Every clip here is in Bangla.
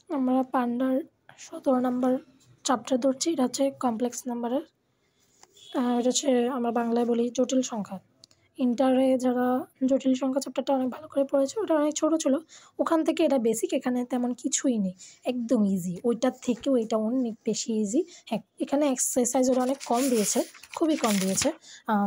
আমরা পান্ডার 17 নম্বর চ্যাপ্টার ধরছি। এটা হচ্ছে কমপ্লেক্স নাম্বারের। এটা হচ্ছে আমরা বাংলায় বলি জটিল সংখ্যা। ইন্টারে যারা জটিল সংখ্যা চ্যাপ্টারটা অনেক ভালো করে পড়েছে, ওটা অনেক ছোটো ছিল, ওখান থেকে এটা বেসিক, এখানে তেমন কিছুই নেই, একদম ইজি। ওইটার থেকেও এটা অনেক বেশি ইজি। হ্যাঁ, এখানে এক্সারসাইজ ওরা অনেক কম দিয়েছে, খুবই কম দিয়েছে।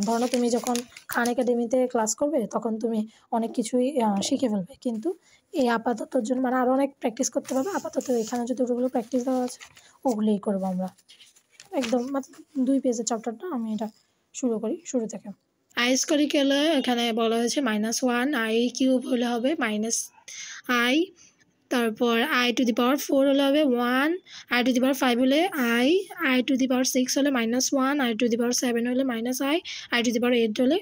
ধরো তুমি যখন খান একাডেমিতে ক্লাস করবে তখন তুমি অনেক কিছুই শিখে ফেলবে, কিন্তু এই আপাততর জন্য মানে আরও অনেক প্র্যাকটিস করতে পারবে। আপাতত এখানে যতগুলো প্র্যাকটিস দেওয়া আছে ওগুলোই করবো আমরা। একদম মাত্র 2 পেজের চ্যাপ্টারটা। আমি এটা শুরু করি শুরু থেকে। আই স্কোয়ার গেলে এখানে বলা হয়েছে -1, আই কিউব হলে হবে -i, তারপর i⁴ হলে হবে 1, i⁵ হলে i⁵ হলে -1, i⁵ হলে -i, i⁵ হলে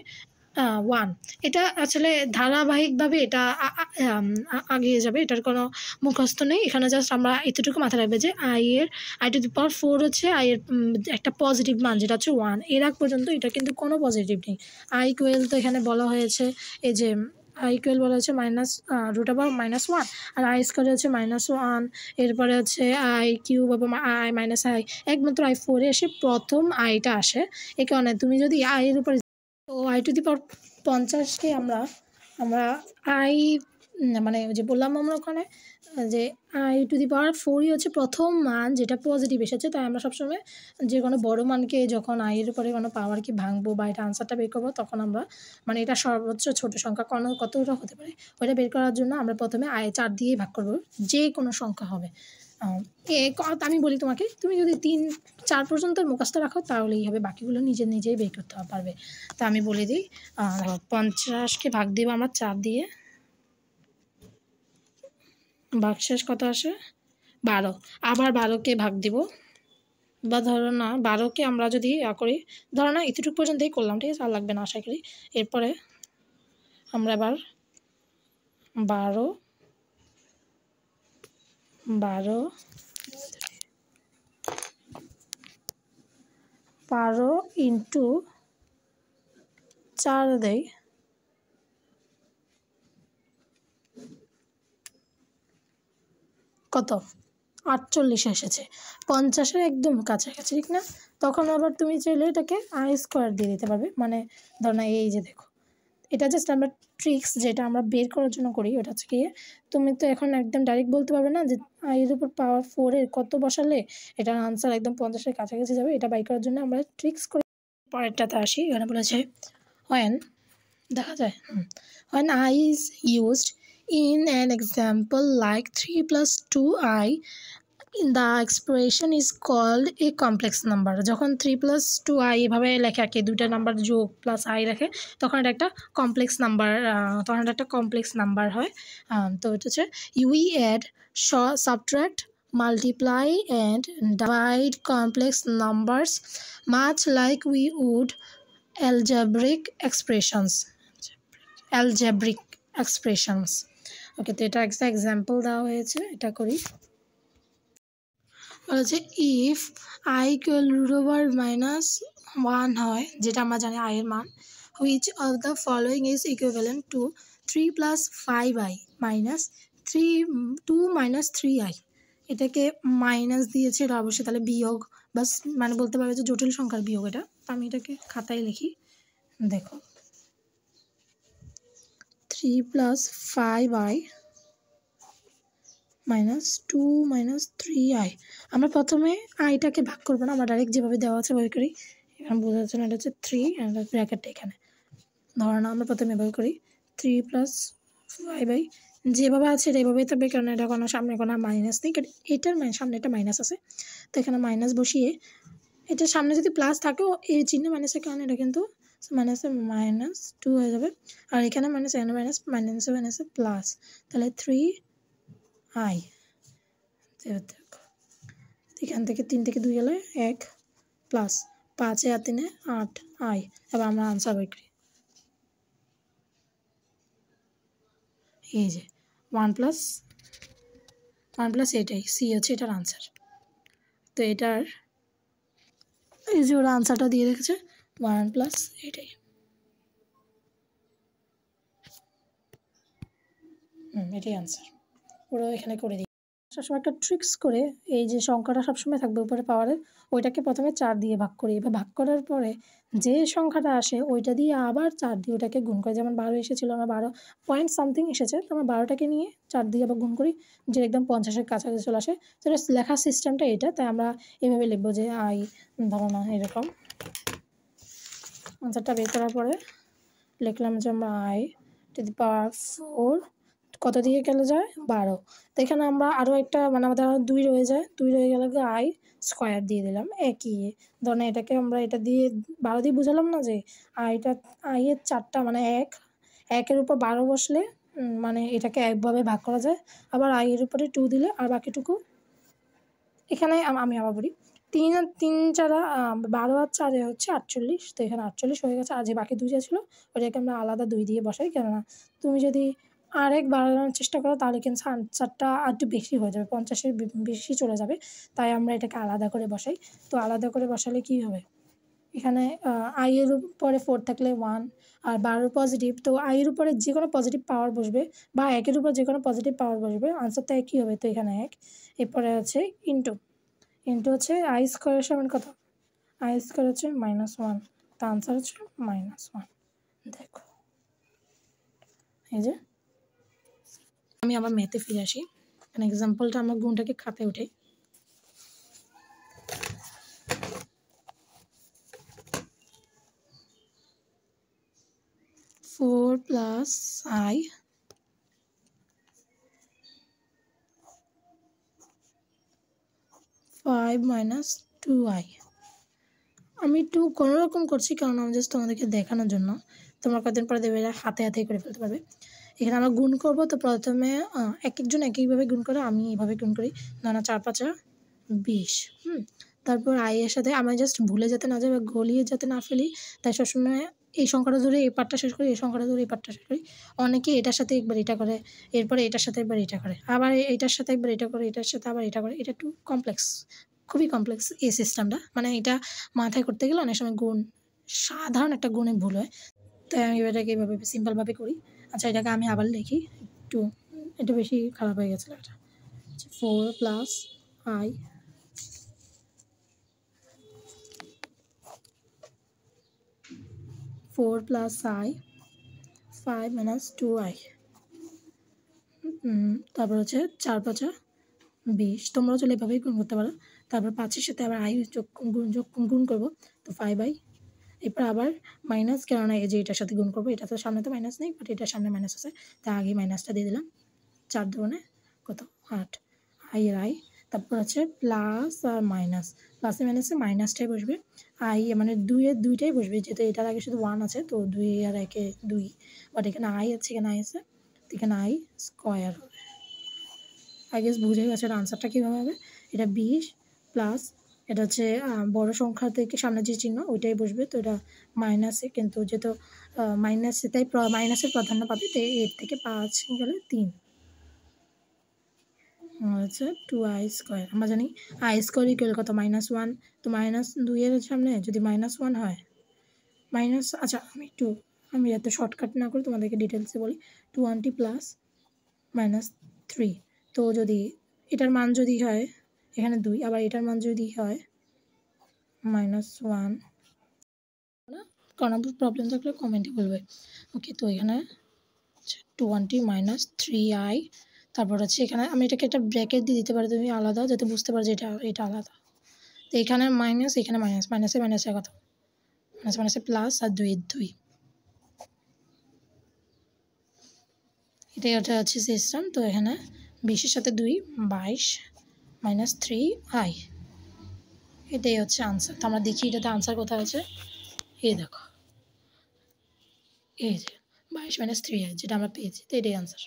1। এটা আসলে ধারাবাহিকভাবে এটা আগিয়ে যাবে, এটার কোনো মুখস্থ নেই। এখানে জাস্ট আমরা এতটুকু মাথায় রাখবে যে i⁴ হচ্ছে i এর একটা পজিটিভ মান, যেটা হচ্ছে 1। এর আগ পর্যন্ত এটা কিন্তু কোনো পজিটিভ নেই। i² তো এখানে বলা হয়েছে, এই যে i² বলা হচ্ছে √(-1) আর i² হচ্ছে -1, এরপরে হচ্ছে i³ বা i, একমাত্র i4 এসে প্রথম আইটা আসে। এ কারণে তুমি যদি i এর উপরে তো i⁻50কে আমরা i মানে যে বললাম আমরা ওখানে যে i⁴ হচ্ছে প্রথম মান যেটা পজিটিভ এসেছে, তাই আমরা সবসময় যে কোনো বড় মানকে যখন i এর উপরে কোনো পাওয়ারকে ভাঙবো বা এটা আনসারটা বের করবো, তখন আমরা মানে এটা সর্বোচ্চ ছোট সংখ্যা কতটা হতে পারে ওইটা বের করার জন্য আমরা প্রথমে i4 দিয়েই ভাগ করবো, যে কোনো সংখ্যা হবে। আমি বলি তোমাকে, তুমি যদি 3-4 পর্যন্ত মুখস্থ রাখো তাহলেই হবে, বাকিগুলো নিজেই বের করতে পারবে। তা আমি বলে দিই, 50কে ভাগ দিব আমরা 4 দিয়ে, ভাগশেষ কত আসে 12। আবার 12কে ভাগ দিব, বা ধরো না 12কে আমরা যদি করি, ধরো না এতটুকু পর্যন্তই করলাম, ঠিক আছে, আর লাগবে না আশা করি। এরপরে আমরা আবার 12 ইন্টু 4 দেই, কত 48 এসেছে, 50-এর একদম কাছাকাছি, ঠিক না? তখন আবার তুমি চাইলে এটাকে i² দিয়ে দিতে পারবে। মানে ধর না এই যে দেখো, এটা জাস্ট আমরা ট্রিক্স যেটা আমরা বের করার জন্য করি, ওটা হচ্ছে গিয়ে তুমি তো এখন একদম ডাইরেক্ট বলতে পারবে না যে i এর উপর পাওয়ার 4 এর কত বসালে এটার আনসার একদম 50-এর কাছাকাছি যাবে। এটা বাই করার জন্য আমরা ট্রিক্স করি। পরেরটাতে আসি, এখানে বলেছে when দেখা যায় when I is used in an example like 3 + 2i, the expression is called a complex number. যখন 3 + 2i এভাবে লেখে আর কি, দুইটা নাম্বার যোগ প্লাস i লেখে, তখন এটা একটা কমপ্লেক্স নাম্বার হয়। তো এটা হচ্ছে we add, subtract, multiply and divide complex numbers much like we would algebraic expressions. ওকে, তো এটা একটা এক্সাম্পল দেওয়া হয়েছে, এটা করি। বলেছে ইফ i = -1 হয়, যেটা আমরা জানি i এর মান, which of the following is equivalent to 3 + 5i - 2 - 3i। এটাকে মাইনাস দিয়েছে, এটা অবশ্যই তাহলে বিয়োগ, বাস মানে বলতে পারবে যে জটিল সংখ্যার বিয়োগ এটা। আমি এটাকে খাতায় লিখি, দেখো 3 + 5i - 2 - 3i। আমরা প্রথমে আইটাকে ভাগ করবো না, আমরা ডাইরেক্ট যেভাবে দেওয়া আছে বই করি। এখানে বোঝা যাচ্ছে না, এটা হচ্ছে 3 আর ব্র্যাকেটটা এখানে। ধরো না আমরা প্রথমে এভাবে করি 3 + 5i, যেভাবে আছে এইভাবেই থাকবে, কারণ এটা কোনো সামনে কোনো মাইনাস নেই, কারণ এটার সামনে একটা মাইনাস আছে। তো এখানে মাইনাস বসিয়ে, এটার সামনে যদি প্লাস থাকেও এই চিহ্ন মাইনাসের কারণে এটা কিন্তু -2 হয়ে যাবে। আর এখানে মাইনাসে প্লাস, তাহলে 3i। এখান থেকে 3 থেকে 2 গেলে 1 প্লাস 5 আর 3 8i। এবার আমরা আনসার বের করি, এই যে 1 + এটাই সি হচ্ছে এটার আনসার। তো এটার এই যে ওরা আনসারটা দিয়ে রেখেছে 1 + এটাই। এটাই আনসার, ওরা এখানে করে দিই। সবসময় একটা ট্রিক্স করে এই যে সংখ্যাটা সবসময় থাকবে উপরে পাওয়ারের, ওইটাকে প্রথমে 4 দিয়ে ভাগ করি। এবার ভাগ করার পরে যে সংখ্যাটা আসে ওইটা দিয়ে আবার 4 দিয়ে ওটাকে গুণ করি। যেমন 12 এসেছিলো, আমার 12 পয়েন্ট সামথিং এসেছে, তো আমরা 12টাকে নিয়ে 4 দিয়ে আবার গুণ করি, যে একদম 50-এর কাছাকাছি চলে আসে। তো এটা লেখার সিস্টেমটা এটা, তাই আমরা এভাবে লিখবো যে আই, ধরো না এরকম। আনসারটা বের করার পরে লিখলাম যে আমরা আই টু দি পাওয়ার 4 কত দিয়ে গেলে যায় 12। তো এখানে আমরা আরও একটা মানে আমাদের আরও 2 রয়ে যায়, 2 রয়ে গেলে আই স্কোয়ার দিয়ে দিলাম একই। ধরেন এটাকে আমরা এটা দিয়ে 12 দিয়ে বুঝালাম না যে আইটা, আইয়ের 4টা মানে 1-এর উপর 12 বসলে মানে এটাকে একভাবে ভাগ করা যায়। আবার আইয়ের উপরে 2 দিলে আর বাকিটুকু এখানে আমি আবার বলি 3-4 12 আর 4 হচ্ছে 48। তো এখানে 48 হয়ে গেছে। আর যে বাকি 2 যা ছিল ওটাকে আমরা আলাদা 2 দিয়ে বসাই, কেননা তুমি যদি আরেক বাড়ানোর চেষ্টা করো তাহলে কিন্তু আনসারটা আর একটু বেশি হয়ে যাবে, 50-এর বেশি চলে যাবে। তাই আমরা এটাকে আলাদা করে বসাই। তো আলাদা করে বসালে কী হবে, এখানে আই এর উপরে 4 থাকলে 1 আর 12 পজিটিভ, তো আই এর উপরে যে কোনো পজিটিভ পাওয়ার বসবে বা 1-এর উপর যে কোনো পজিটিভ পাওয়ার বসবে, আনসারটা একই হবে। তো এখানে 1, এরপরে আছে ইন্টু হচ্ছে আই স্কোয়ারের সমান কত, আই স্কোয়ার হচ্ছে -1, তো আনসার হচ্ছে -1। দেখো এই যে আমি আবার ম্যাথে ফিরে আসি, মানে এক্সাম্পলটা আমরা গুণটাকে খাতায় উঠাই। Four plus I five minus 2i। আমি একটু কোনোরকম করছি কারণ আমি জাস্ট তোমাদেরকে দেখানোর জন্য, তোমরা কয়েকদিন পরে দেবে হাতে হাতেই করে ফেলতে পারবে। এখানে আমরা গুণ করবো, তো প্রথমে এক একজন এক একভাবে গুণ করে, আমি এইভাবে গুণ করি, না 4-5 20। তারপর আইয়ের সাথে আমরা জাস্ট ভুলে যেতে না যাই বা গলিয়ে যেতে না ফেলি, তাই সবসময় এই সংখ্যাটা ধরে এই পার্টটা শেষ করি, এই সংখ্যাটা ধরে এই পার্টটা শেষ করি। অনেকে এটার সাথে একবার এটা করে, এরপরে এটার সাথে একবার এটা করে, আবার এটার সাথে একবার এটা করে, এটার সাথে আবার এটা করে। এটা একটু কমপ্লেক্স, খুবই কমপ্লেক্স এই সিস্টেমটা, মানে এটা মাথায় করতে গেলে অনেক সময় গুণ, সাধারণ একটা গুণে ভুল হয়। তাই আমি এটাকে এইভাবে সিম্পলভাবে করি। আচ্ছা এটাকে আমি আবার লিখি, একটু বেশি খারাপ হয়ে গেছিলো এটা। 4 plus I 4 plus I 5 minus 2i। তারপর হচ্ছে 4-5 20, তোমরাও চলে এভাবেই গুণ করতে পারো। তারপর 5-এর সাথে আবার আই গুণ করবো, তো 5i। এরপর আবার মাইনাস, কেননা এই যে এটার সাথে গুণ করবো, এটা তো সামনে তো মাইনাস নেই, বাট এটার সামনে মাইনাস আছে, তাই আগে মাইনাসটা দিয়ে দিলাম। 4 দুগুণে কত 8, আই এর আই। তারপর হচ্ছে প্লাস আর মাইনাস, প্লাসে মাইনাসে মাইনাসটাই বসবে, আই মানে 2-এর 2টাই বসবে, যেহেতু এটার আগে শুধু 1 আছে, তো 2 আর 1-এ 2, বাট এখানে আই আছে, এখানে আই আছে, তো এখানে আই স্কোয়ার হবে। আই গেস বুঝে গেছে এটা আনসারটা কীভাবে হবে। এটা 20 প্লাস এটা হচ্ছে বড় সংখ্যা থেকে সামনে যে চিহ্ন ওইটাই বসবে, তো এটা মাইনাসে, কিন্তু যেহেতু মাইনাসে তাই মাইনাসের প্রাধান্য পাবে, তো এর থেকে 5 গেলে 3 হচ্ছে 2i স্কোয়ার। আমরা জানি আই স্কোয়ার ইকুয়াল কত -1, তো -2-এর সামনে যদি -1 হয় মাইনাস, আচ্ছা আমি এত শর্টকাট না করে তোমাদেরকে ডিটেলসে বলি। 20 প্লাস -3, তো যদি এটার মান যদি হয় এখানে 2, আবার এটার মান যদি হয় -1, কোনো প্রবলেম থাকলে কমেন্টে বলবে। ওকে, তো এখানে 20 মাইনাস 3i, তারপর হচ্ছে এখানে আমি এটাকে একটা ব্র্যাকেট দিয়ে দিতে পারি তুমি আলাদা, যাতে বুঝতে পারো যে এটা আলাদা। তো এখানে মাইনাস, এখানে মাইনাসে কত, মাইনাসে প্লাস আর 2-এর 2, এটাই ওটা হচ্ছে সিস্টেম। তো এখানে 20-এর সাথে 2 22 মাইনাস 3i, এটাই হচ্ছে আনসার। তো আমরা দেখি এটাতে আনসার কোথায় আছে, এই দেখো এই যে 22 মাইনাস 3i যেটা আমরা পেয়েছি, তো এটাই আনসার।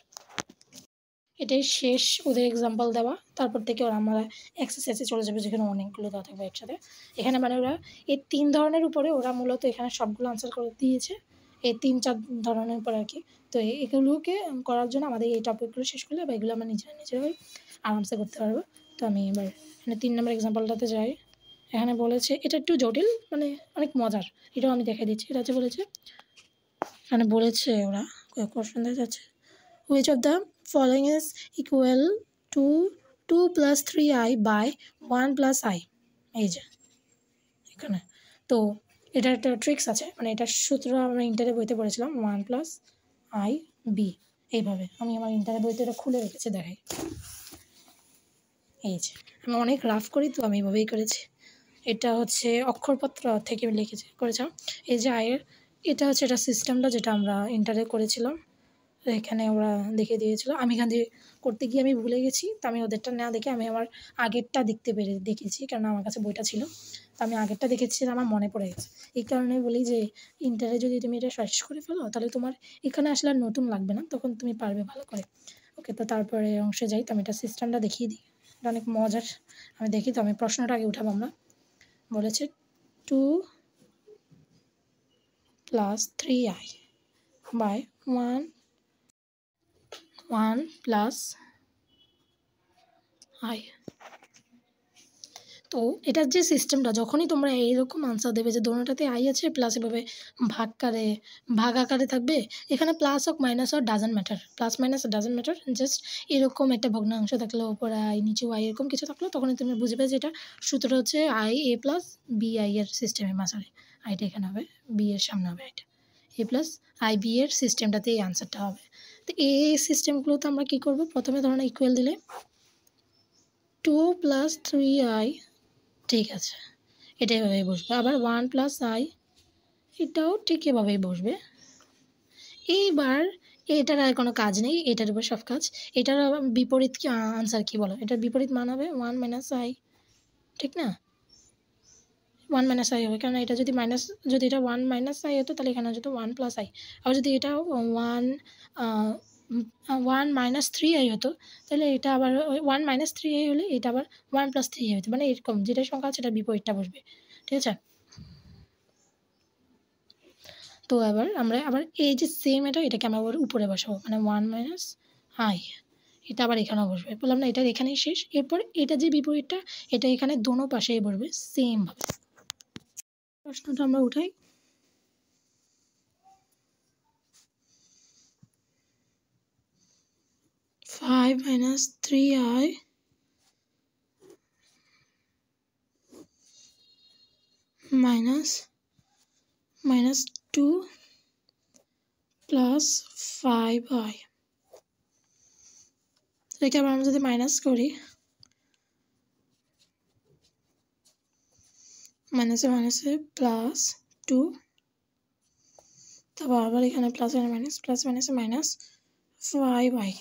এটাই শেষ ওদের এক্সাম্পল দেওয়া, তারপর থেকে ওরা আমরা এক্সারসাইজে চলে যাবে, যেখানে অনেকগুলো দেওয়া থাকবে একসাথে। এখানে মানে ওরা এই 3 ধরনের উপরে ওরা মূলত এখানে সবগুলো আনসার করে দিয়েছে, এই 3-4 ধরনের উপর আর কি। তো এগুলোকে করার জন্য আমাদের এই টপিকগুলো শেষ করলে বা এগুলো আমরা নিজেরাই আরামসে করতে পারবো। তো আমি এবার এখানে 3 নম্বর এক্সাম্পলটাতে যাই। এখানে বলেছে, এটা একটু জটিল, মানে অনেক মজার, এটাও আমি দেখাই দিচ্ছি। এটা হচ্ছে বলেছে, এখানে বলেছে ওরা কোয়েশ্চন দিয়ে যাচ্ছে, which of the following is equal to 2 + 3i by 1 + i, এই যে এখানে। তো এটা একটা ট্রিক্স আছে, মানে এটার সূত্র আমরা ইন্টারের বইতে পড়েছিলাম, 1 + i/b। এইভাবে আমি আমার ইন্টারের বইতে এটা খুলে রেখেছি, দেখাই। এই যে আমি অনেক রাফ করি, তো আমি এইভাবেই করেছি। এটা হচ্ছে অক্ষরপত্র থেকে আমি করেছিলাম। এই যে আয়ের, এটা হচ্ছে এটা সিস্টেমটা যেটা আমরা ইন্টারে করেছিলাম। এখানে ওরা দেখিয়ে দিয়েছিল, আমি এখান থেকে করতে গিয়ে আমি ভুলে গেছি, তো আমি ওদেরটা না দেখে আমি আমার আগেরটা দেখেছি, কারণ আমার কাছে বইটা ছিল, তো আমি আগেরটা দেখেছি, আমার মনে পড়ে গেছে। এই কারণে বলি যে ইন্টারে যদি তুমি এটা শেষ করে ফেলো, তাহলে তোমার এখানে আসলে আর নতুন লাগবে না, তখন তুমি পারবে ভালো করে। ওকে, তো তারপরে অংশে যাই, তো আমি এটা সিস্টেমটা দেখিয়ে দিই, এটা অনেক মজার। আমি দেখি, তো আমি প্রশ্নটা আগে উঠাবো। আমরা বলেছে 2 + 3i বাই 1 + i। তো এটার যে সিস্টেমটা, যখনই তোমরা এইরকম আনসার দেবে যে দোনোটাতে আই আছে প্লাস এভাবে ভাগ আকারে থাকবে, এখানে প্লাস হোক মাইনাস হোক doesn't matter, plus minus doesn't matter, just এরকম একটা ভগ্নাংশ থাকলে ওপরে আই নিচে আই এরকম কিছু থাকলো, তখনই তুমি বুঝবে যে এটা সূত্রটা হচ্ছে IA + BI এর সিস্টেমে, সরি আইটা এখানে হবে, বি এর সামনে হবে আইটা, A + IB এর সিস্টেমটাতে এই আনসারটা হবে। তো এই সিস্টেমগুলোতে আমরা কী করবো, প্রথমে ধরুন ইকুয়াল দিলে 2 + 3i, ঠিক আছে, এটা এভাবেই বসবে। আবার 1 + i, এটাও ঠিক এভাবেই বসবে। এইবার এটার আর কোনো কাজ নেই, এটার উপর সব কাজ। এটার বিপরীত কি আনসার কী বলো, এটার বিপরীত মান হবে 1 - i, ঠিক না? 1 - i হবে, কারণ এটা যদি এটা 1 - i হতো, তাহলে এখানে হতো 1 + i। আবার যদি এটা 1 - 3i হতো, তাহলে এটা আবার 1 - 3i হলে এটা আবার 1 + 3i হতো, মানে এরকম যেটা সংখ্যা আছে সেটার বিপরীতটা বসবে, ঠিক আছে? তো এবার আমরা আবার এই যে সেম এটাকে আমরা আবার উপরে বসাবো, মানে 1 - i, এটা আবার এখানেও বসবে। বললাম না, এটা এখানেই শেষ। এরপর এটা যে বিপরীতটা, এটা এখানে দোনো পাশেই বসবে সেমভাবে। প্রশ্নটা আমরা উঠাই। 5 - 3i -2 + 5i। এটাকে আবার আমরা যদি মাইনাস করি, মাইনাসে +2, তারপর আবার এখানে প্লাস মাইনাস, প্লাস মাইনাসে -5i।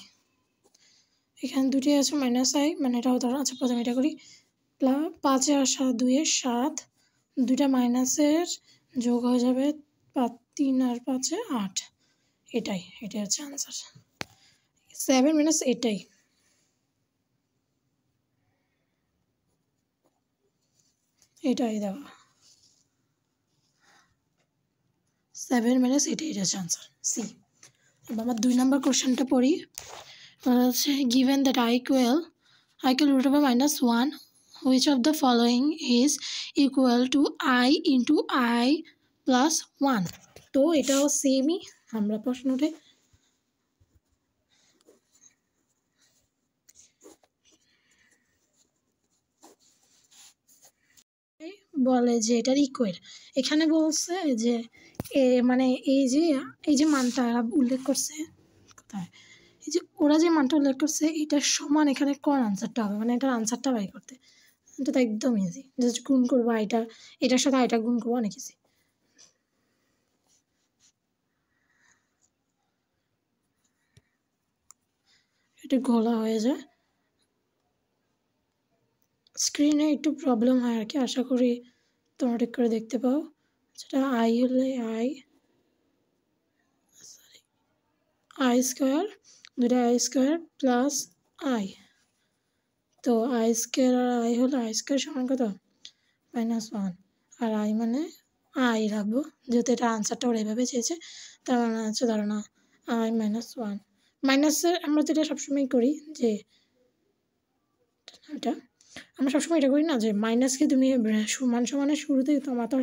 এখানে দুটোই আছে -i, মানে এটা উদাহরণ। আচ্ছা, প্রথমে এটা করি, 5 আর 2 এর 7, দুটা মাইনাসের যোগ হয়ে যাবে 3 আর 5 8, এটাই হচ্ছে আনসার। 7 - এটাই দেখো, 7 - এটাই হচ্ছে আনসার, সি। আমরা 2 নম্বর কোশ্চেনটা পড়ি। হচ্ছে given that I equal √1, which of the following is equal to I into I plus 1? তো এটাও সেমই, আমরা প্রশ্নটা বলে যে এটার ইকুয়াল। এখানে বলছে যে মানে এই যে মানটা উল্লেখ করছে, কোথায়, এই যে ওরা যে মানটা উল্লেখ করছে এটার সমান এখানে কোন আনসারটা হবে, মানে এটার আনসারটা বাই করতে। এটা তো একদম ইজি, জাস্ট গুণ করবো এটার সাথে এটা গুণ করবো, অনেক ইজি। এটা ঘোলা হয়ে যায়, স্ক্রিনে একটু প্রবলেম হয় আর কি, আশা করি তোমরা ঠিক করে দেখতে পাও। সেটা আই হলে আই স্কোয়ার, দুটা আই স্কোয়ার প্লাস আই। তো আই স্কোয়ার আর আই হলে আই স্কোয়ার সমান কত, -1, আর আই মানে আই রাখবো, যেহেতু এটা আনসারটা ওরা এভাবে চেয়েছে, তার মানে হচ্ছে ধরো না আই -1। মাইনাসের আমরা যেটা সবসময় করি যে এটা আমরা সবসময় এটা করি না যে মাইনাসকে তুমি সমান সমানের শুরুতে তোমার তো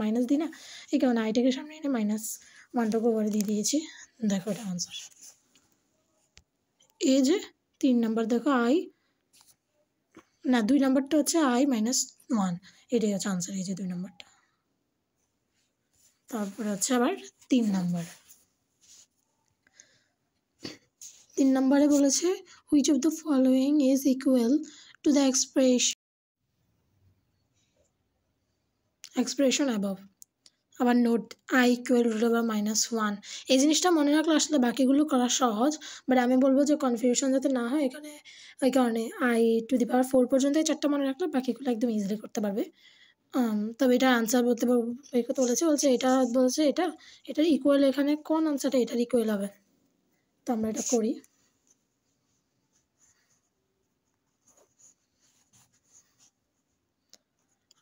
মাইনাস দিই না, এই কারণে আইটাকে সামনে এনে -1টাকে ওপরে দিয়ে দিয়েছি। দেখো এটা আনসার। এই যে 3 নাম্বার দেখো, আই না 2 নাম্বারটা হচ্ছে I - 1, এটাই হচ্ছে আনসার, এই যে 2 নাম্বারটা। তারপরে হচ্ছে আবার 3 নাম্বার। 3 নম্বরে বলেছে which of the following is equal to the expression above. আবার নোট I ইকুয়াল √(-1), এই জিনিসটা মনে রাখলে আসলে বাকিগুলো করা সহজ, বাট আমি বলবো যে কনফিউশন যাতে না হয় এখানে, ওই কারণে I⁴ পর্যন্ত এই 4টা মনে রাখলে বাকিগুলো একদম ইজিলি করতে পারবে। তবে এটা আনসার বলতে বের করতে বলছে এটা বলছে এটার ইকুয়াল, এখানে কোন আনসারটা এটার ইকুয়াল হবে, তো আমরা এটা করি।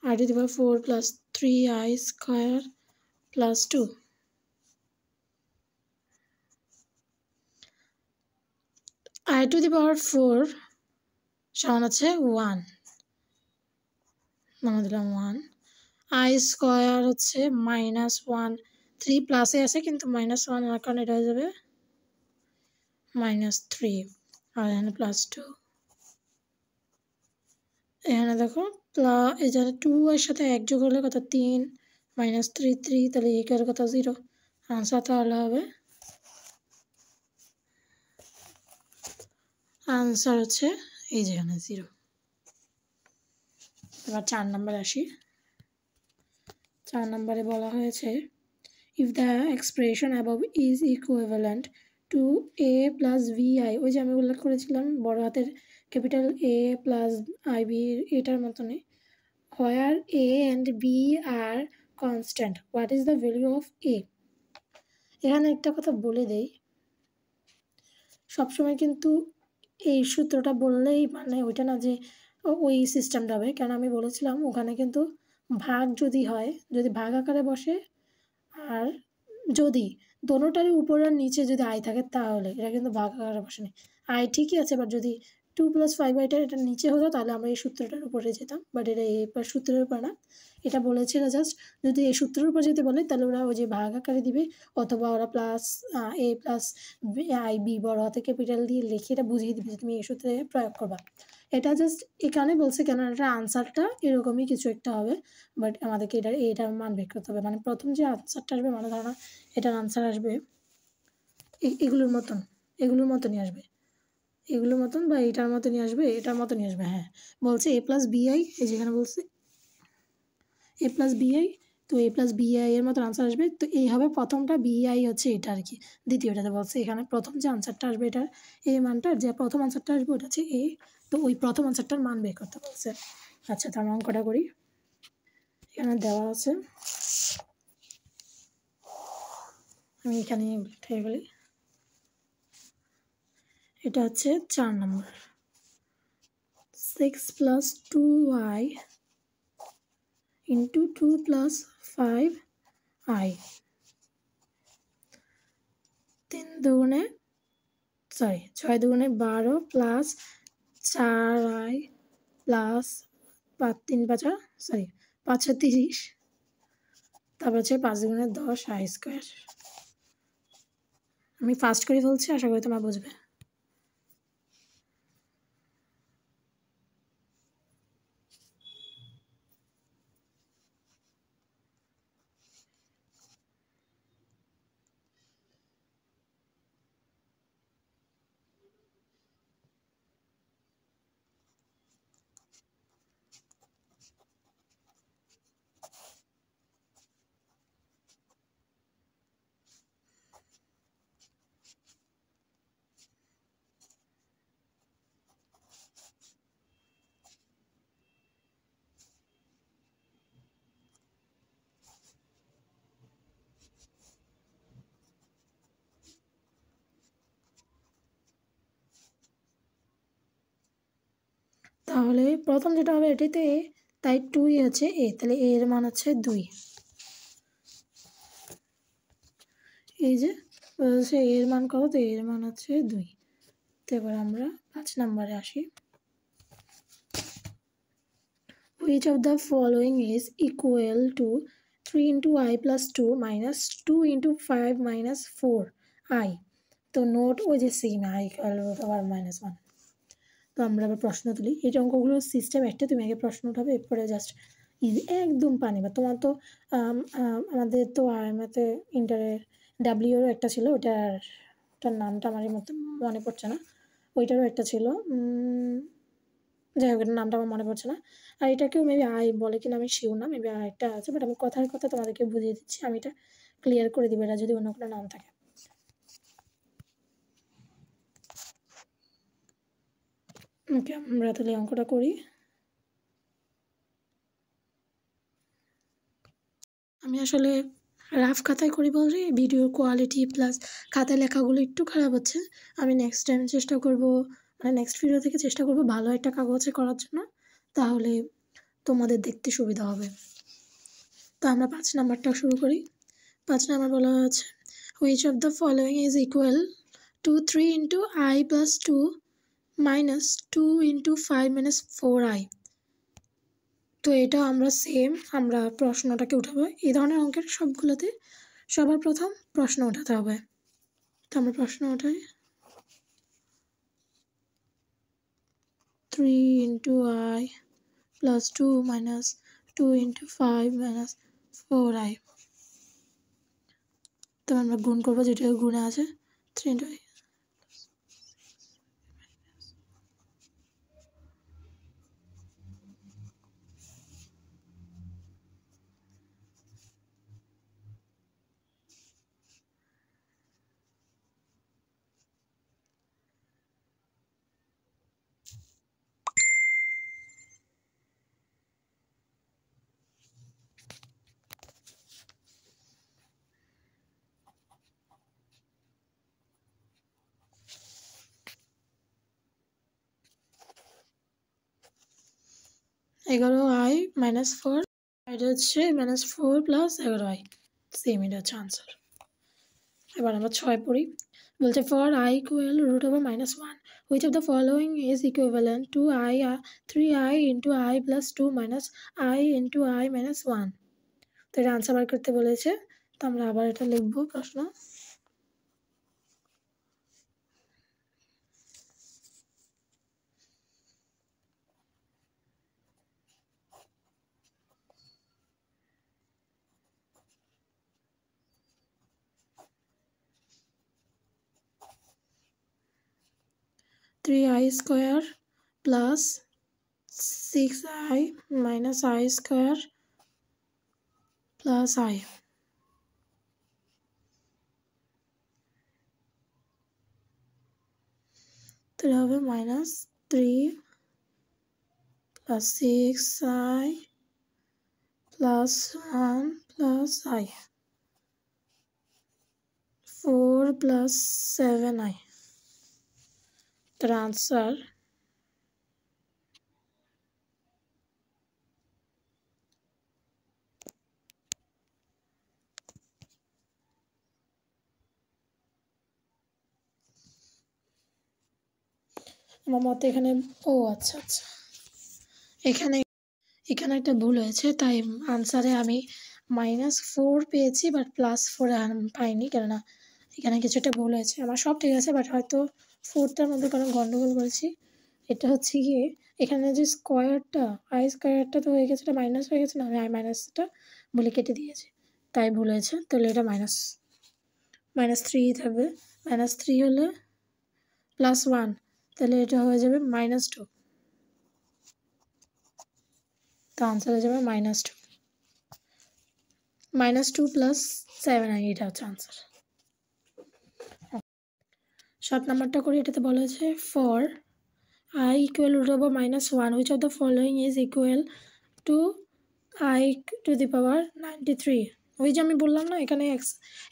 I⁴ plus 3I² plus 2, I⁴ সমান হচ্ছে 1, মানে দিলাম 1, I² হচ্ছে -1, 3 প্লাসে আছে কিন্তু -1 আর কারণে এটা হয়ে যাবে -3, আর এখানে +2, এখানে দেখো এখানে 2 এর সাথে 1 যোগ হলে কত 3, -3 3, তাহলে এর কত 0, আনসার তাহলে হবে, আনসার হচ্ছে এই যে এখানে 0। এবার 4 নম্বরে আসি। 4 নম্বরে বলা হয়েছে if the expression above is equivalent to a plus vi, ওই যে আমি উল্লেখ করেছিলাম বড় হাতের ক্যাপিটাল A plus IB এটার মতনই, where a and b are constant, what is the value of a? এখানে একটা কথা বলে দেই, সবসময় কিন্তু এই সূত্রটা বললেই মানে ওইটা না যে ওই সিস্টেমটা হবে, কেন আমি বলেছিলাম ওখানে কিন্তু ভাগ যদি হয়, যদি ভাগ আকারে বসে, আর যদি দোনোটারই উপরে আর নিচে যদি I থাকে তাহলে এটা কিন্তু ভাগ আকারে বসেনি। I ঠিকই আছে, বাট যদি 2 + 5 এটা নিচে হতো তাহলে আমরা এই সূত্রটার উপরে যেতাম, বাট এটা এই সূত্রের উপর না, এটা বলেছিল জাস্ট যদি এই সূত্রের উপর যেতে বলে তাহলে ওরা ওই যে ভাগ আকারে দিবে, অথবা ওরা প্লাস A প্লাস IB বড় হাতে ক্যাপিটাল দিয়ে লিখে এটা বুঝিয়ে দিবে যে তুমি এই সূত্রে প্রয়োগ করবা। এটা জাস্ট এখানে বলছে কেন এটা আনসারটা এরকমই কিছু একটা হবে, বাট আমাদেরকে এটার মান বের করতে হবে, মানে প্রথম যে আনসারটা আসবে মানে ধারণা এটার আনসার আসবে এগুলোর মতনই আসবে, এগুলোর মতন বা এটার মতনই আসবে, এটার মতনই আসবে। হ্যাঁ, বলছে A + BI, এই যেখানে বলছে A + BI, তো A + BI এর মতন আনসার আসবে, তো এই হবে প্রথমটা, BI হচ্ছে এটা আর কি, দ্বিতীয়টাতে বলছে এখানে প্রথম যে আনসারটা আসবে এটার এই মানটার যে প্রথম আনসারটা আসবে ওটা হচ্ছে A, তো ওই প্রথম আনসারটার মান বের করতে বলছে। আচ্ছা, তার অঙ্কটা করি, এখানে দেওয়া আছে, আমি এখানে উঠে ফেলি, এটা হচ্ছে 4 নম্বর, 6 + 2i into 2 + 5i, 6 দুগুণে 12 প্লাস 4i প্লাস 5 × 30, তারপর হচ্ছে 5 দুগুণে 10 I²। আমি ফাস্ট করে ফেলছি, আশা করি তোমরা বুঝবে। তাহলে প্রথম যেটা হবে এটাতে A, তাই 2ই হচ্ছে A, তাহলে A এর মান হচ্ছে 2, এই যে বলছে A এর মান কত, তো A এর মান হচ্ছে 2। তো এবার আমরা 5 নম্বরে আসি, which of the following is equal to 3 × I + 2 minus 2 × 5 minus 4i, তো নোট ওই যে সেম I = -1, তো আমরা আবার প্রশ্ন তুলি। এই অঙ্কগুলোর সিস্টেম একটা, তুমি আগে প্রশ্ন উঠাবে, এরপরে জাস্ট ইজি, একদম পানি। বা তোমার তো আমাদের তো আইএমএতে ইন্টারের ডাব্লিউর একটা ছিল, ওটার নামটা আমার এই মধ্যে মনে পড়ছে না, ওইটারও একটা ছিল, যাই হোক এটার নামটা আমার মনে পড়ছে না। আর এটাকেও মেবি আই বলে কিনা আমি শিওর না, মেবি আরেকটা আছে, বাট আমি কথার কথা তোমাদেরকে বুঝিয়ে দিচ্ছি, আমি এটা ক্লিয়ার করে দিবে এটা যদি অন্য কোনো নাম থাকে। ওকে, আমরা তাহলে অঙ্কটা করি। আমি আসলে রাফ খাতায় করি বলছি, ভিডিওর কোয়ালিটি প্লাস খাতায় লেখাগুলো একটু খারাপ হচ্ছে। আমি নেক্সট টাইম চেষ্টা করব, মানে নেক্সট ভিডিও থেকে চেষ্টা করব ভালো একটা কাগজে করার জন্য, তাহলে তোমাদের দেখতে সুবিধা হবে। তো আমরা 5 নাম্বারটা শুরু করি। 5 নাম্বার বলা হচ্ছে which of the following is equal two 3 into i plus 2 minus 2 into 5 minus 4i। তো এটা আমরা সেম, আমরা প্রশ্নটাকে উঠাবো। এই ধরনের অঙ্কের সবগুলোতে সবার প্রথম প্রশ্ন উঠাতে হবে। তো আমরা প্রশ্ন উঠাই, 3 into i plus 2 minus 2 into 5 minus 4i। তো আমরা গুণ করবো, যেটা গুণে আছে 3 ইন্টু আই। এগারো আই মাইনাস 4, এটা হচ্ছে মাইনাস 4 প্লাস 11i, সেম, এটা হচ্ছে আনসার। এবার আমরা 6 পড়ি, বলছে for i equal root over minus 1 which of the following is equivalent to i 3i into i plus 2 minus i into i minus 1। তো এটা আনসার বার করতে বলেছে। তো আমরা আবার এটা লিখবো প্রশ্ন, three I square plus 6i minus I square plus I. তো এটা হবে minus 3 plus 6i plus 1 plus i, 4 plus 7i। তার আনসার আমার মতে এখানে, ও আচ্ছা আচ্ছা, এখানে এখানে একটা ভুল হয়েছে, তাই আনসারে আমি -4 পেয়েছি বাট +4 পাইনি, কেননা এখানে কিছু একটা ভুল হয়েছে। আমার সব ঠিক আছে, বাট হয়তো 4টার মধ্যে কোনো গন্ডগোল করেছি। এটা হচ্ছে গিয়ে এখানে যে স্কোয়ারটা, আই স্কোয়ারটা তো হয়ে গেছে, এটা মাইনাস হয়ে গেছে না, আমি আই মাইনাসটা বলে কেটে দিয়েছি, তাই ভুল হয়েছে। তাহলে এটা -3 থাকবে, -3 হলে +1, তাহলে এটা হয়ে যাবে -2। তো আনসার হয়ে যাবে -2, -2 প্লাস 7i, এটা হচ্ছে আনসার। 7 নাম্বারটা করি, এটাতে বলা হয়েছে for i equal root over -1 which of the following is equal to i to the power 93। ওই যে আমি বললাম না, এখানে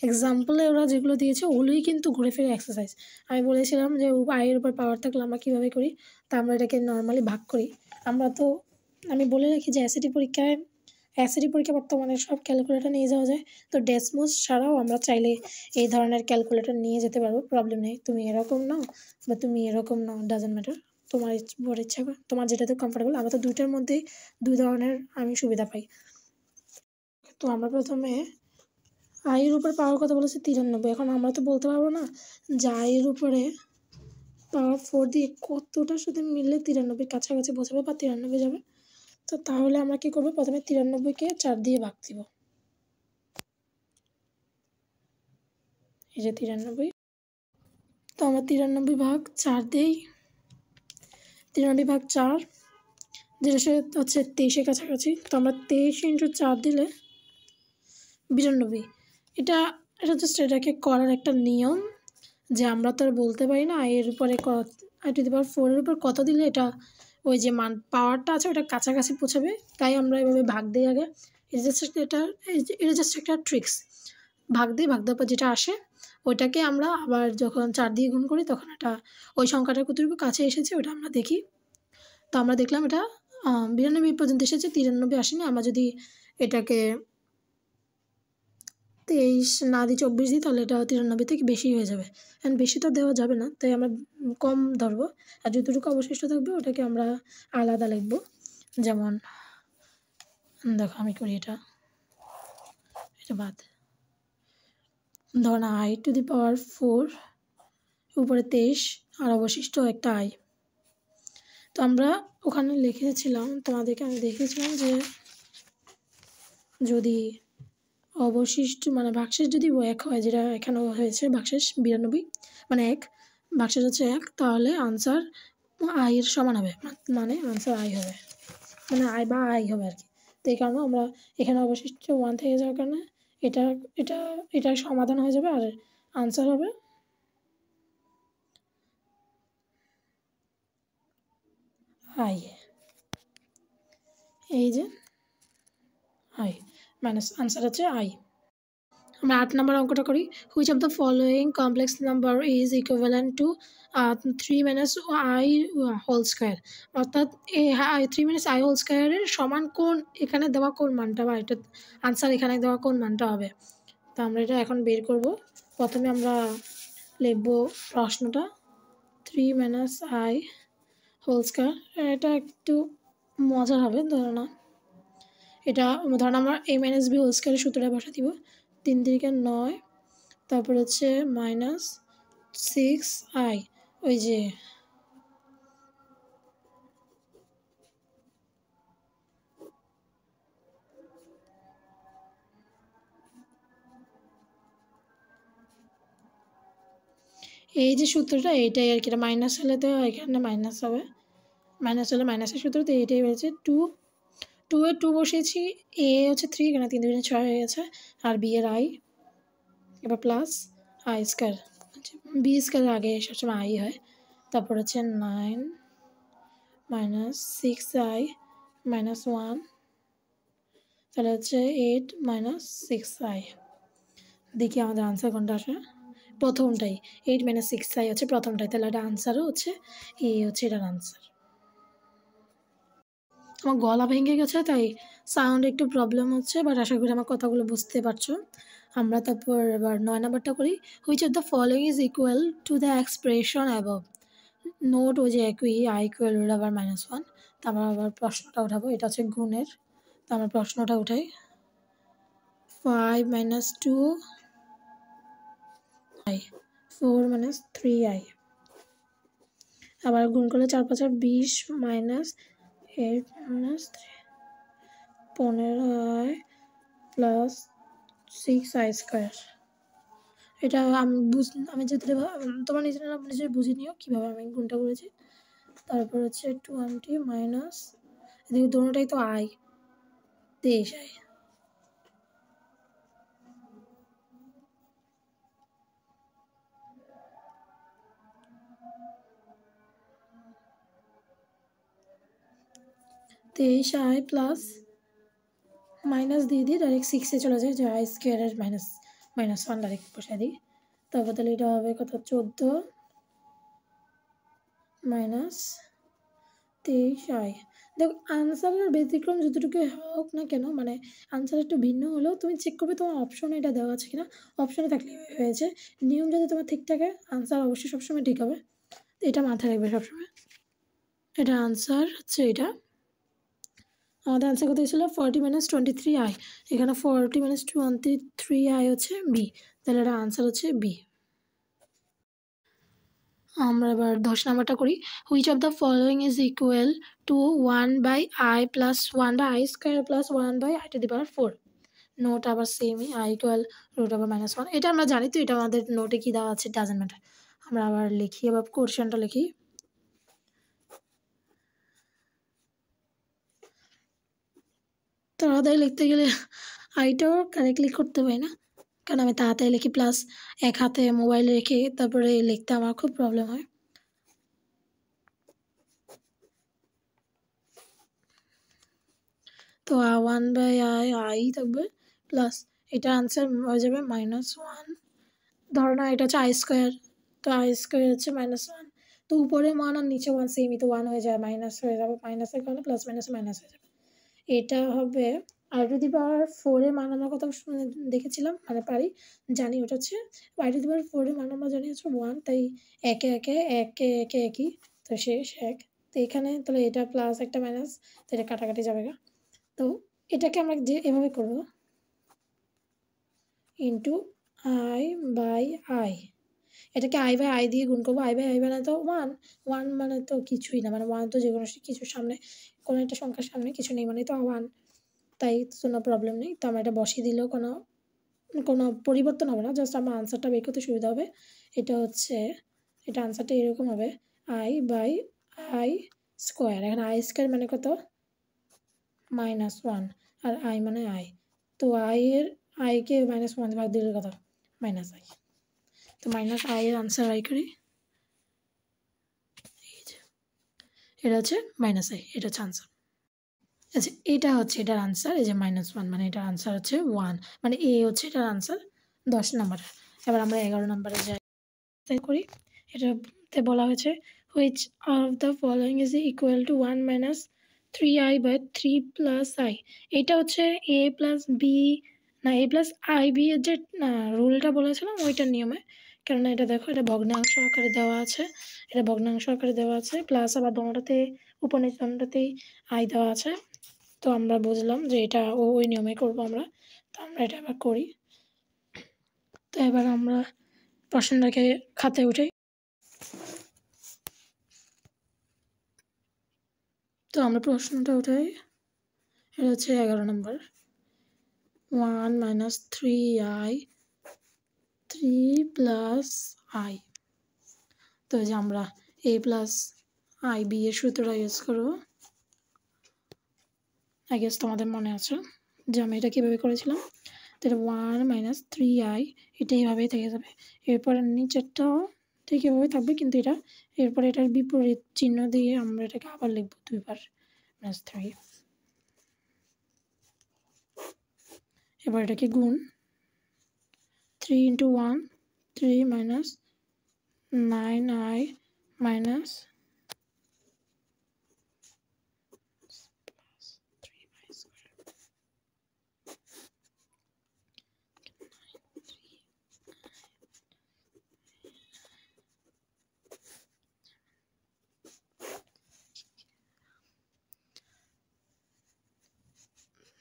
এক্সাম্পলে ওরা যেগুলো দিয়েছে ওগুলোই কিন্তু ঘুরে ফিরে এক্সারসাইজ। আমি বলেছিলাম যে আয়ের উপর পাওয়ার থাকলে আমরা কীভাবে করি, তা আমরা এটাকে নর্মালি ভাগ করি। আমরা তো, আমি বলে রাখি যে অ্যাসিডি পরীক্ষা বর্তমানে সব ক্যালকুলেটর নিয়ে যাওয়া যায়। তো ডেসমোস ছাড়াও আমরা চাইলে এই ধরনের ক্যালকুলেটর নিয়ে যেতে পারবো, প্রবলেম নেই। তুমি এরকম নাও বা তুমি এরকম নাও, ডাজেন্ট ম্যাটার, তোমার বড় ইচ্ছা, তোমার যেটাতে কমফোর্টেবল। আমরা তো দুইটার মধ্যেই দুই ধরনের আমি সুবিধা পাই। তো আমরা প্রথমে আয়ের উপর পাওয়ার কথা বলেছি 93। এখন আমরা তো বলতে পারবো না যে আয়ের উপরে পাওয়ার 4 দিয়ে কতটার সাথে মিললে 93 কাছাকাছি বোঝাবে বা 93 যাবে। তো তাহলে আমরা কী করবো, প্রথমে 93কে 4 দিয়ে ভাগ দিব। এই যে 93, তো আমরা 93 ভাগ 4 দিই, 93 ভাগ 4 যেটা সে হচ্ছে 23-এর কাছাকাছি। তো আমরা 23 × 4 দিলে 92। এটা জাস্ট এটাকে করার একটা নিয়ম, যে আমরা তো আর বলতে পারি না এর উপরে i⁴ এর উপর কত দিলে এটা ওই যে মান পাওয়ারটা আছে ওটা কাছাকাছি পৌঁছাবে, তাই আমরা এভাবে ভাগ দিই আগে। এটা জাস্ট একটা ট্রিক্স। ভাগ দেওয়ার পর যেটা আসে ওইটাকে আমরা আবার যখন 4 দিয়ে গুণ করি তখন এটা ওই সংখ্যাটার কতটুকু কাছে এসেছে ওটা আমরা দেখি। তো আমরা দেখলাম এটা 92 পর্যন্ত এসেছে, 93 আসেনি। আমরা যদি এটাকে 23 না দিই 24 দিই তাহলে এটা 93 থেকে বেশি হয়ে যাবে, অ্যান্ড বেশি তো দেওয়া যাবে না, তাই আমরা কম ধরবো। আর যতটুকু অবশিষ্ট থাকবে ওটাকে আমরা আলাদা লিখব। যেমন দেখো আমি করি এটা বাদ, ধরুন i⁴ উপরে 23 আর অবশিষ্ট একটা i। তো আমরা ওখানে লিখেছিলাম, তোমাদেরকে আমি দেখেছিলাম যে যদি অবশিষ্ট মানে ভাগশেষ যদি 1 হয়, যেটা এখানে হয়েছে ভাগশেষ 92 মানে 1, ভাগশেষ হচ্ছে 1, তাহলে আনসার i এর সমান হবে, মানে আনসার i হবে, মানে i বা i হবে আর কি। তো এই কারণে আমরা এখানে অবশিষ্ট 1 থেকে যাওয়ার কারণে এটা সমাধান হয়ে যাবে, আর আনসার হবে i। এই যে i মাইনাস আনসার হচ্ছে i। আমরা 8 নম্বর অঙ্কটা করি। Which of the following complex number is equivalent to 3 - i whole square, অর্থাৎ 3 - i হোল স্কোয়ারের সমান কোন এখানে দেওয়া কোন মানটা, বা এটা আনসার এখানে দেওয়া কোন মানটা হবে। তো আমরা এটা এখন বের করব। প্রথমে আমরা লিখব প্রশ্নটা 3 - i হোল স্কোয়ার। এটা একটু মজার হবে, ধরো না এটা ধরুন আমরা a - b হোল স্কোয়ারের সূত্রটা বসা দিব। 3 × 9, তারপর হচ্ছে -6i, ওই যে এই যে সূত্রটা এইটাই আর কি, এটা মাইনাস হলে তো এখানে মাইনাস হবে, মাইনাস হলে মাইনাসের সূত্র। তো এইটাই হয়েছে 2 এর 2 বসিয়েছি, a হচ্ছে 3, এখানে 3 × 2 = 6 হয়ে গেছে, আর b এর i, এবার plus i square, b square আগে সবসময় i হয়। তারপর হচ্ছে 9 - 6i - 1, তাহলে হচ্ছে 8 - 6i। দেখি আমাদের আনসার কোনটা আসে, প্রথমটাই 8 - 6i হচ্ছে প্রথমটাই, তাহলে এটা আনসারও হচ্ছে এ হচ্ছে এটার আনসার। আমার গলা ভেঙে গেছে তাই সাউন্ড একটু প্রবলেম হচ্ছে, বাট আশা করি আমার কথাগুলো বুঝতে পারছো। আমরা তারপর এবার 9 নম্বরটা করি। Which of the following is equal to the expression above, note ওই যে একই i = আবার -1। তারপর আবার প্রশ্নটা উঠাবো, এটা হচ্ছে গুণের। তো আমরা প্রশ্নটা উঠাই 5 - 2i 4 - 3i, আবার গুণ করলে 4 × 5 = 20 - 8 - 3 15i প্লাস 6i স্কোয়ার। এটা আমি যেটা তোমার নিজে বুঝে নিও কীভাবে আমি গুণটা করেছি। তারপর হচ্ছে 20 মাইনাস, এদিকে দুটোটাই তো i, 23i। i plus minus দিয়ে দিই, ডাইরেক্ট 6-এ চলে যায়, যে i স্কোয়ারের -1 ডাইরেক্ট বসাই দিই। তারপর তাহলে এটা হবে কত, 14 মাইনাস 23i। দেখো আনসারের ব্যতিক্রম যতটুকু হোক না কেন, মানে আনসার একটু ভিন্ন হলেও তুমি চেক করবে তোমার অপশনে এটা দেওয়া আছে কিনা। অপশনে থাকলে হয়েছে, নিয়ম যদি তোমার ঠিক থাকে আনসার অবশ্যই সবসময় ঠিক হবে। এটা মাথায় রাখবে সবসময়। এটা আনসার হচ্ছে এটা, আমাদের আনসার কত ছিল 40 - 23i, এখানে 40 - 23i হচ্ছে বি, তাহলে এটা আনসার হচ্ছে বি। আমরা এবার 10 নাম্বারটা করি। Which of the following is equal two 1/i plus 1/i square plus 1/i two the power 4। Note আবার সেমই, i ইকুয়াল √/-1। এটা আমরা জানি, তো এটা আমাদের নোটে কী দেওয়া আছে ডাজেন্ট ম্যাটার। আমরা আবার লিখি, এবার কোশ্চেনটা লিখি। তাড়াতাড়ি লিখতে গেলে আইটাও কারেক্টলি করতে পারি না, কারণ আমি তাড়াতাড়ি লিখি, প্লাস এক হাতে মোবাইল রেখে তারপরে লিখতে আমার খুব প্রবলেম হয়। তো 1/i থাকবে, প্লাস এটা আনসার হয়ে যাবে -1। ধরো না এটা হচ্ছে i স্কোয়ার, তো i স্কোয়ার হচ্ছে -1, তো উপরে মান আর নিচে 1 সেমই, তো 1 হয়ে যায়, মাইনাস হয়ে যাবে, মাইনাসের কারণে প্লাস মাইনাস মাইনাস হয়ে যাবে। এটা হবে i⁴ এর মান আমরা কত দেখেছিলাম, মানে পারি, জানি ওটা হচ্ছে i⁴ এর মান আমরা জানি হচ্ছে 1, তাই একে একে একে একে একই, তো শেষ 1। তো এখানে তাহলে এটা প্লাস একটা মাইনাস, তো এটা কাটাকাটি যাবে গা। তো এটাকে আমরা যে এভাবে করবো, ইন্টু i/i, এটাকে i/i দিয়ে গুণ করবো। i/i মানে তো 1 মানে তো কিছুই না, মানে 1 তো যে কোনো কিছুর সামনে, কোনো একটা সংখ্যার সামনে কিছু নেই মানে তো 1, তাই কোনো প্রবলেম নেই। তো আমরা এটা বসিয়ে দিলেও কোনো পরিবর্তন হবে না, জাস্ট আমার আনসারটা বের করতে সুবিধা হবে। এটা হচ্ছে, এটা আনসারটা এরকম হবে i/i স্কোয়ার। এখানে i স্কোয়ার মানে কত, -1, আর i মানে i, তো i কে -1 ভাগ দিলে কত, -i। তো -i এর আনসার বাই করি, এটা হচ্ছে -i, এটা হচ্ছে আনসার। আচ্ছা, এটা হচ্ছে এটার আনসার, এই যে -1 মানে এটার আনসার হচ্ছে 1, মানে এ হচ্ছে এটার আনসার 10 নাম্বারের। এবার আমরা 11 নাম্বারে যাই করি। এটাতে বলা হয়েছে which of the following is equal two 1 - 3i/3 + i। এটা হচ্ছে a প্লাস বি, না a প্লাস আই বি এর যে রুলটা বলেছিলাম ওইটার নিয়মে, কেননা এটা দেখো এটা ভগ্নাংশ আকারে দেওয়া আছে, এটা ভগ্নাংশ আকারে দেওয়া আছে, প্লাস আবার দোনোটাতে উপনিচ দোনোটাতেই আই দেওয়া আছে। তো আমরা বুঝলাম যে এটা ওই নিয়মে করবো আমরা, তো আমরা এটা এবার করি। তো এবার আমরা প্রশ্নটাকে খাতায় উঠাই। তো আমরা প্রশ্নটা উঠাই, এটা হচ্ছে 11 নম্বর। 1 - 3i 3 + i। তো এই যে আমরা a প্লাস আই বি এর সূত্রটা ইউজ করবো। আই গেস তোমাদের মনে আছে যে আমি এটা কীভাবে করেছিলাম। তো এটা 1 - 3i, এটা এইভাবেই থেকে যাবে। এরপরে নিচেরটাও ঠিক এভাবে থাকবে, কিন্তু এটা এরপরে এটার বিপরীত চিহ্ন দিয়ে আমরা এটাকে আবার লিখবো 2বার -3। এবার এটাকে গুণ 3 × 1 3 - 9i minus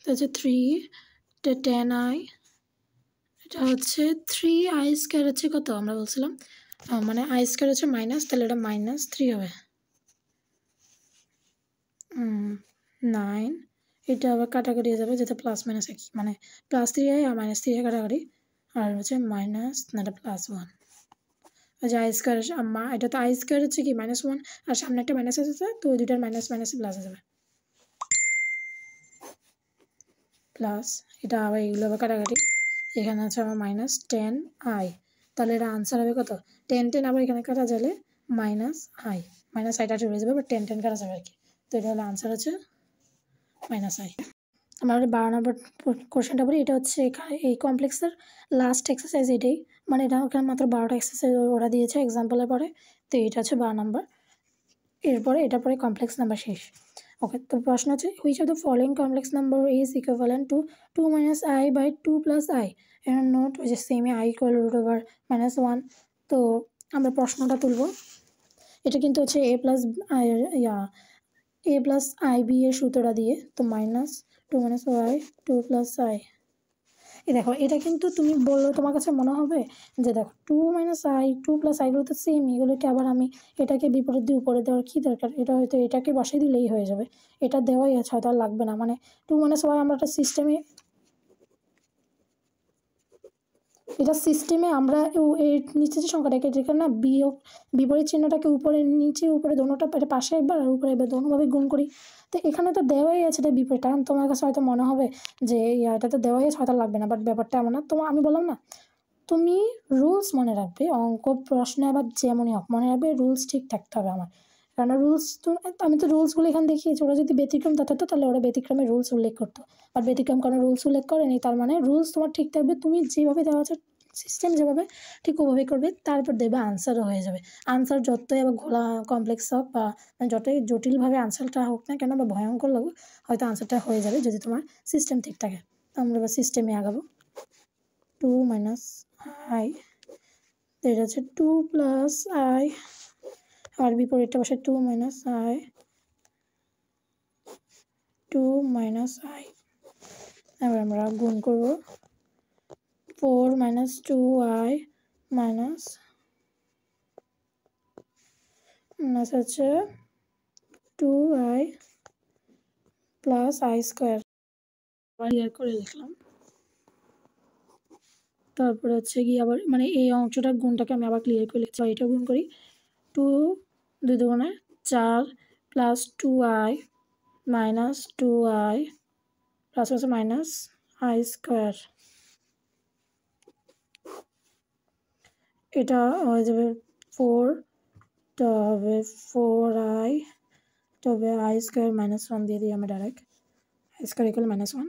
তো হচ্ছে 3 10i, এটা হচ্ছে 3i স্কোয়ার হচ্ছে কত আমরা বলছিলাম, মানে i স্কোয়ার হচ্ছে মাইনাস, তাহলে এটা -3 হবে। 9, এটা আবার কাটাকাটি হয়ে যাবে, যেটা প্লাস মাইনাস একই, মানে +3i আর -3i কাটাকাটি, আর হচ্ছে মাইনাস না এটা +1। যে i স্কোয়ার, এটা তো i স্কোয়ার হচ্ছে কি -1, আর সামনে একটা মাইনাস আছে, তো ওই দুটার মাইনাস মাইনাসে প্লাস হয়ে যাবে, প্লাস এটা আবার এগুলো আবার কাটাকাটি, এখানে আছে আমার -10i, তাহলে এটা আনসার হবে কত, 10 আবার এখানে কাটা যাবে -i, -iটা চলে যাবে, বাট 10 কাটা যাবে আর কি। তো এটা হলো আনসার হচ্ছে -i। আমরা 12 নম্বর কোশ্চেনটা বলি। এটা হচ্ছে এই কমপ্লেক্সের লাস্ট এক্সারসাইজ এটাই, মানে এটা ওখানে মাত্র 12টা এক্সারসাইজ ওরা দিয়েছে এক্সাম্পলের পরে, তো এটা হচ্ছে 12 নম্বর। এরপরে এটা পরে কমপ্লেক্স নাম্বার শেষ। ওকে, তো প্রশ্ন হচ্ছে which of the following complex number is equivalent two 2 - i/2 + i। এর নোট ওই যে সেমই i = √1। তো আমরা প্রশ্নটা তুলব। এটা কিন্তু হচ্ছে a প্লাস i b এর সূত্রটা দিয়ে, তো -2 - i 2 + i। এই দেখো এটা কিন্তু তুমি বললো তোমার কাছে মনে হবে যে দেখো 2 - i 2 + i এগুলো তো সেম, এগুলোকে আবার আমি এটাকে বিপরীত দিয়ে উপরে দেওয়ার কী দরকার, এটা হয়তো এটাকে বসিয়ে দিলেই হয়ে যাবে, এটা দেওয়াই আছে হয়তো আর লাগবে না। মানে 2 - y আমরা একটা সিস্টেমে, এটা সিস্টেমে আমরা এর নিচে যে সংখ্যাটাকে যেখানে না বিয়োগ বিপরীত চিহ্নটাকে উপরে নিচে উপরে দোনোটা এটা পাশে একবার আর উপরে একবার দোনোভাবে গুণ করি। তো এখানে তো দেওয়াই আছে এটা বিপরীত, কারণ তোমার কাছে হয়তো মনে হবে যে এটা তো দেওয়াই আছে হয়তো লাগবে না, বাট ব্যাপারটা এমন না। তোমার আমি বললাম না, তুমি রুলস মনে রাখবে, অঙ্ক প্রশ্নে আবার যেমনই হোক মনে রাখবে রুলস ঠিক থাকতে হবে আমার, কারণ রুলস তো আমি তো রুলসগুলো এখানে দেখিয়েছি, ওরা যদি ব্যতিক্রম থাকতো তাহলে ওরা ব্যতিক্রমের রুলস উল্লেখ করতো, আর ব্যতিক্রম কোনো রুলস উল্লেখ করেনি, তার মানে রুলস তোমার ঠিক থাকবে, তুমি যেভাবে দেওয়া আছে সিস্টেম যেভাবে ঠিক ওভাবে করবে, তারপর দেবে আনসারও হয়ে যাবে। আনসার যতই আবার ঘোলা কমপ্লেক্স হোক বা যতই জটিলভাবে আনসারটা হোক না কেন বা ভয়ঙ্কর লাগুক, হয়তো আনসারটা হয়ে যাবে যদি তোমার সিস্টেম ঠিক থাকে। আমরা এবার সিস্টেমে আগাবো। 2 - i, এটা হচ্ছে 2 + i, আর বিপরীতটা বসে 2 - i 2 - i। এবার আমরা গুণ করব 4 - 2i মাইনাস হচ্ছে 2i + i²। ক্লিয়ার করে লিখলাম। তারপরে হচ্ছে কি আবার মানে এই অংশটার গুণটাকে আমি আবার ক্লিয়ার করে লিখছি, এটা গুণ করি 2 2 দুগুণে 4 + 2i মাইনাস 2i প্লাস হচ্ছে মাইনাস i²। এটা হয়ে যাবে 4, এটা হবে 4i, এটা হবে i² - 1 দিয়ে দিই আমি ডাইরেক্ট, i² = -1।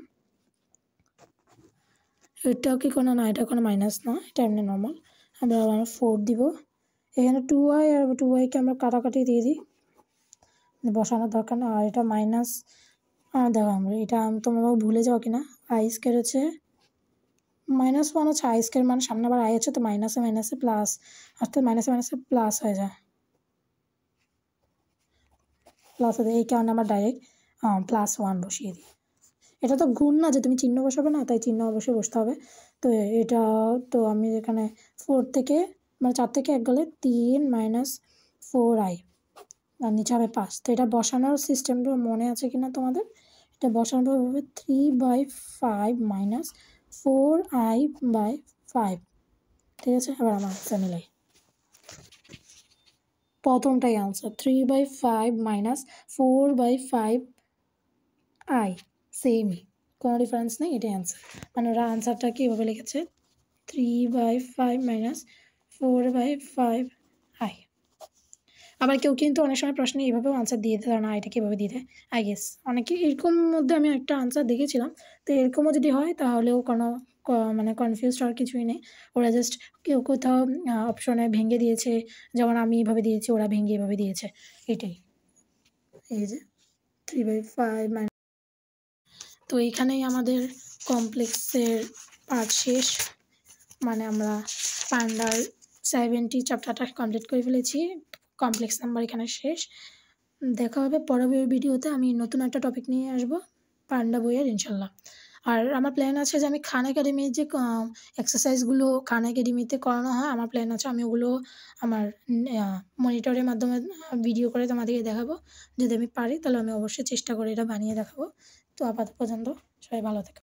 এটাও কি কোনো না, এটা কোনো মাইনাস না, এটা এমনি নর্মাল। আমরা 4 দিব, এখানে 2i আর 2iকে আমরা কাটাকাটি দিয়ে দিই, বসানোর দরকার না। আর এটা মাইনাস, দেখো আমরা এটা তোমরা ভুলে যাও কিনা, i² হচ্ছে -1 হচ্ছে i² মানে সামনে আবার i আছে তো মাইনাসে মাইনাসে প্লাস, অর্থাৎ মাইনাসে মাইনাসে প্লাস হয়ে যায়, প্লাস হয়ে যায়, এই কারণে আমরা ডাইরেক্ট +1 বসিয়ে দিই। এটা তো গুণ না যে তুমি চিহ্ন বসাবে না, তাই চিহ্ন অবশ্যই বসতে হবে। তো এটা তো আমি এখানে 4 থেকে মানে 4 থেকে 1 গেলে 3 - 4i আর নিচে হবে 5। তো এটা বসানোর সিস্টেমটা মনে আছে কিনা তোমাদের, এটা বসানোর হবে 3/5 - 4i/5। ঠিক আছে, এবার আমার আনসার নিলাই, প্রথমটাই আনসার 3/5 - 4/5i, সেমই, কোনো ডিফারেন্স নেই, এটাই আনসার। মানে ওরা আনসারটা কি এভাবে লিখেছে 3/5 - 4/5i। আবার কেউ কিন্তু অনেক সময় প্রশ্নে এইভাবেও আনসার দিয়ে দেয় না, এটা কীভাবে দিয়ে দেয়, আই গেস অনেকে এরকম মধ্যে আমি একটা আনসার দেখেছিলাম। তো এরকমও যদি হয় তাহলেও কোনো মানে কনফিউজ হওয়ার কিছুই নেই, ওরা জাস্ট কেউ কোথাও অপশনে ভেঙে দিয়েছে, যেমন আমি এভাবে দিয়েছি ওরা ভেঙে এভাবে দিয়েছে, এটাই। এই যে 3/5 তো এইখানেই আমাদের কমপ্লেক্সের পার্ট শেষ, মানে আমরা পান্ডার 70 চ্যাপ্টারটা কমপ্লিট করে ফেলেছি, কমপ্লেক্স নাম্বার এখানে শেষ। দেখা হবে পরবর্তী ভিডিওতে, আমি নতুন একটা টপিক নিয়ে আসবো পান্ডা বইয়ের ইনশাল্লাহ। আর আমার প্ল্যান আছে যে আমি খান একাডেমির যে এক্সারসাইজগুলো খান একাডেমিতে করানো হয়, আমার প্ল্যান আছে আমি ওগুলো আমার মনিটরের মাধ্যমে ভিডিও করে তোমাদেরকে দেখাবো, যদি আমি পারি তাহলে আমি অবশ্যই চেষ্টা করে এটা বানিয়ে দেখাবো। তো আপাতত পর্যন্ত সবাই ভালো থেকো।